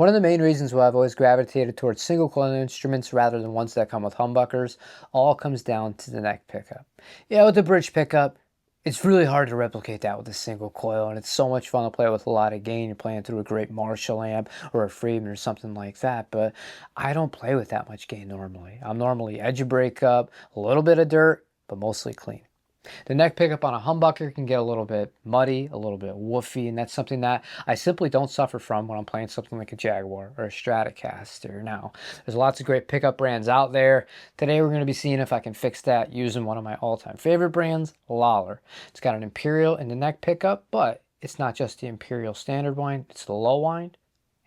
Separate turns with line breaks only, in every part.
One of the main reasons why I've always gravitated towards single coil instruments rather than ones that come with humbuckers all comes down to the neck pickup. Yeah, with the bridge pickup, it's really hard to replicate that with a single coil, and it's so much fun to play with a lot of gain. You're playing through a great Marshall amp or a Friedman or something like that, but I don't play with that much gain normally. I'm normally edge of breakup, a little bit of dirt, but mostly clean. The neck pickup on a humbucker can get a little bit muddy, a little bit woofy, and that's something that I simply don't suffer from when I'm playing something like a Jaguar or a Stratocaster. Now, there's lots of great pickup brands out there. Today we're going to be seeing if I can fix that using one of my all-time favorite brands, Lawler. It's got an Imperial in the neck pickup, but it's not just the Imperial standard wind, it's the low wind,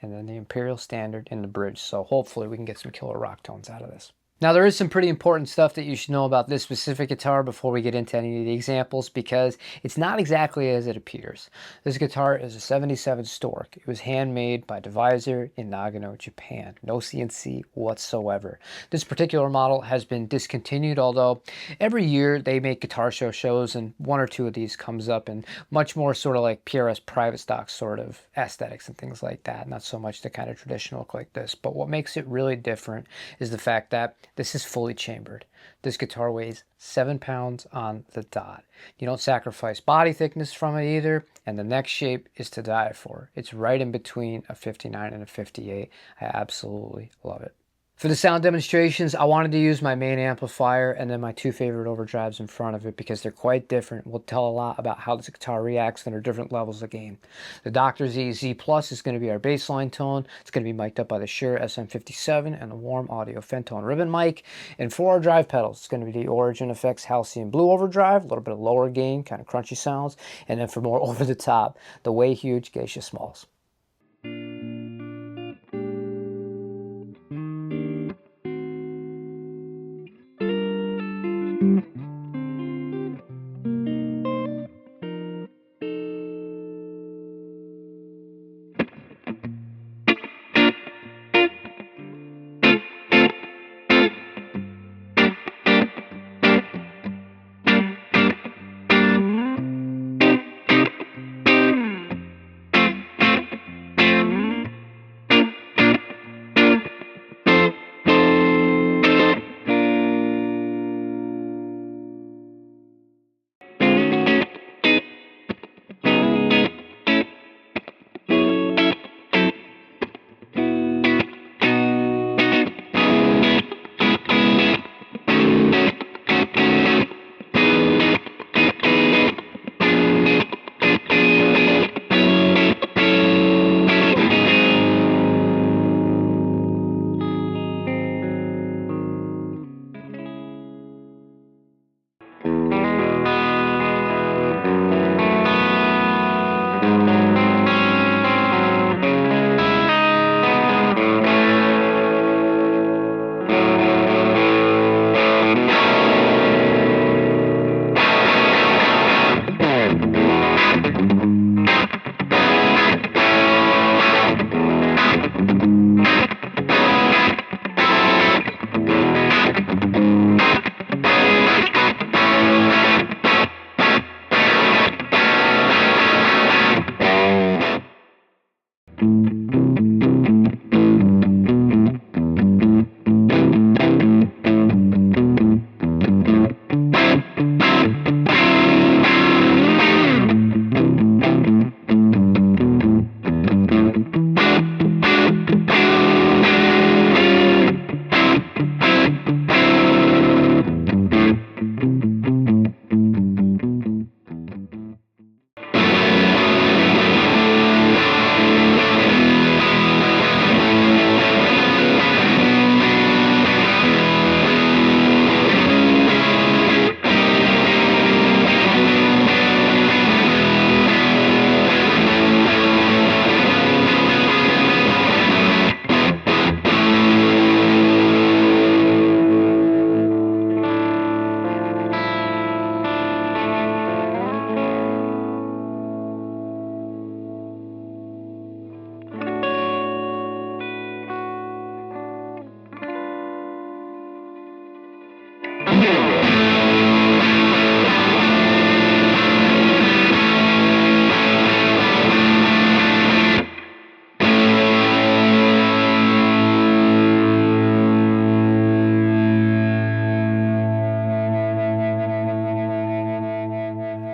and then the Imperial standard in the bridge. So hopefully we can get some killer rock tones out of this. Now, there is some pretty important stuff that you should know about this specific guitar before we get into any of the examples, because it's not exactly as it appears. This guitar is a 77 Stork. It was handmade by Deviser in Nagano, Japan. No CNC whatsoever. This particular model has been discontinued, although every year they make guitar shows and one or two of these comes up in much more sort of like PRS private stock sort of aesthetics and things like that. Not so much the kind of traditional look like this, but what makes it really different is the fact that this is fully chambered. This guitar weighs 7 pounds on the dot. You don't sacrifice body thickness from it either, and the neck shape is to die for. It's right in between a 59 and a 58. I absolutely love it. For the sound demonstrations, I wanted to use my main amplifier and then my two favorite overdrives in front of it because they're quite different. Will tell a lot about how this guitar reacts under different levels of gain. The Dr. Z Plus is going to be our bassline tone. It's going to be mic'd up by the Shure SM57 and the Warm Audio Fentone ribbon mic. And for our drive pedals, it's going to be the Origin Effects Halcyon Blue overdrive, a little bit of lower gain, kind of crunchy sounds. And then for more over the top, the Way Huge Geisha Smalls.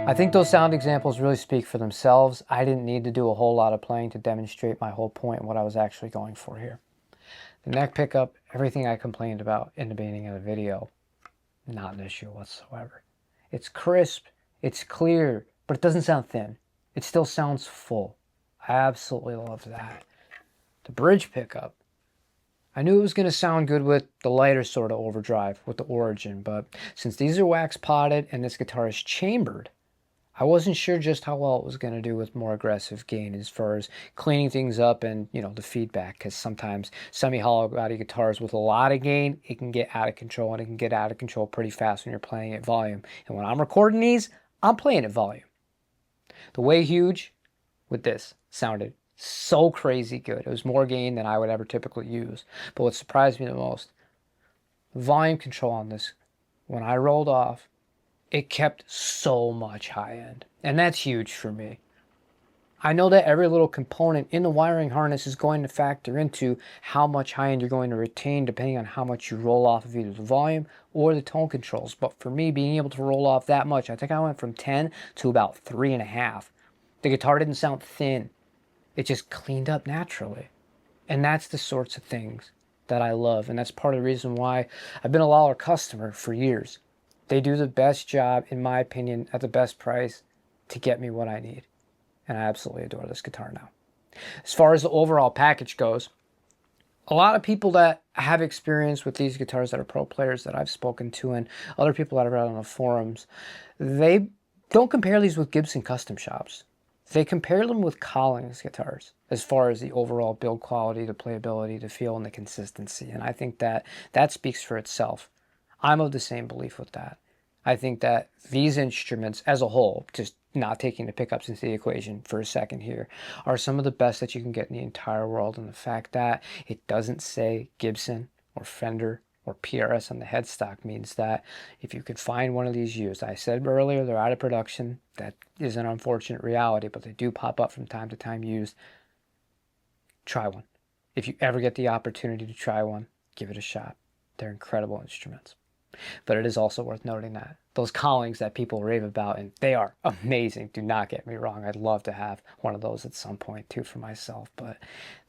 I think those sound examples really speak for themselves. I didn't need to do a whole lot of playing to demonstrate my whole point and what I was actually going for here. The neck pickup, everything I complained about in the beginning of the video, not an issue whatsoever. It's crisp, it's clear, but it doesn't sound thin. It still sounds full. I absolutely love that. The bridge pickup, I knew it was going to sound good with the lighter sort of overdrive with the Origin, but since these are wax potted and this guitar is chambered, I wasn't sure just how well it was going to do with more aggressive gain as far as cleaning things up and, you know, the feedback, because sometimes semi-hollow body guitars with a lot of gain, it can get out of control, and it can get out of control pretty fast when you're playing at volume. And when I'm recording these, I'm playing at volume. The Way Huge with this sounded so crazy good. It was more gain than I would ever typically use. But what surprised me the most, volume control on this, when I rolled off, it kept so much high end. And that's huge for me. I know that every little component in the wiring harness is going to factor into how much high end you're going to retain depending on how much you roll off of either the volume or the tone controls. But for me, being able to roll off that much, I think I went from 10 to about 3.5. The guitar didn't sound thin. It just cleaned up naturally. And that's the sorts of things that I love. And that's part of the reason why I've been a Lawler customer for years. They do the best job, in my opinion, at the best price to get me what I need. And I absolutely adore this guitar now. As far as the overall package goes, a lot of people that have experience with these guitars that are pro players that I've spoken to and other people that I've read on the forums, they don't compare these with Gibson custom shops. They compare them with Collins guitars as far as the overall build quality, the playability, the feel, and the consistency. And I think that that speaks for itself. I'm of the same belief with that. I think that these instruments as a whole, just not taking the pickups into the equation for a second here, are some of the best that you can get in the entire world. And the fact that it doesn't say Gibson or Fender or PRS on the headstock means that if you could find one of these used, I said earlier they're out of production. That is an unfortunate reality, but they do pop up from time to time used. Try one. If you ever get the opportunity to try one, give it a shot. They're incredible instruments. But it is also worth noting that those Collings that people rave about, and they are amazing, do not get me wrong. I'd love to have one of those at some point too for myself, but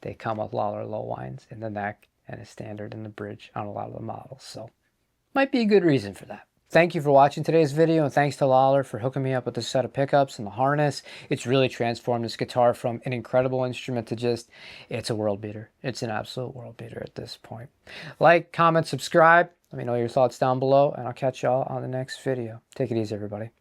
they come with Lawler low winds in the neck and a standard in the bridge on a lot of the models, so might be a good reason for that. Thank you for watching today's video, and thanks to Lawler for hooking me up with this set of pickups and the harness. It's really transformed this guitar from an incredible instrument to just, it's a world beater. It's an absolute world beater at this point. Like, comment, subscribe. Let me know your thoughts down below, and I'll catch y'all on the next video. Take it easy, everybody.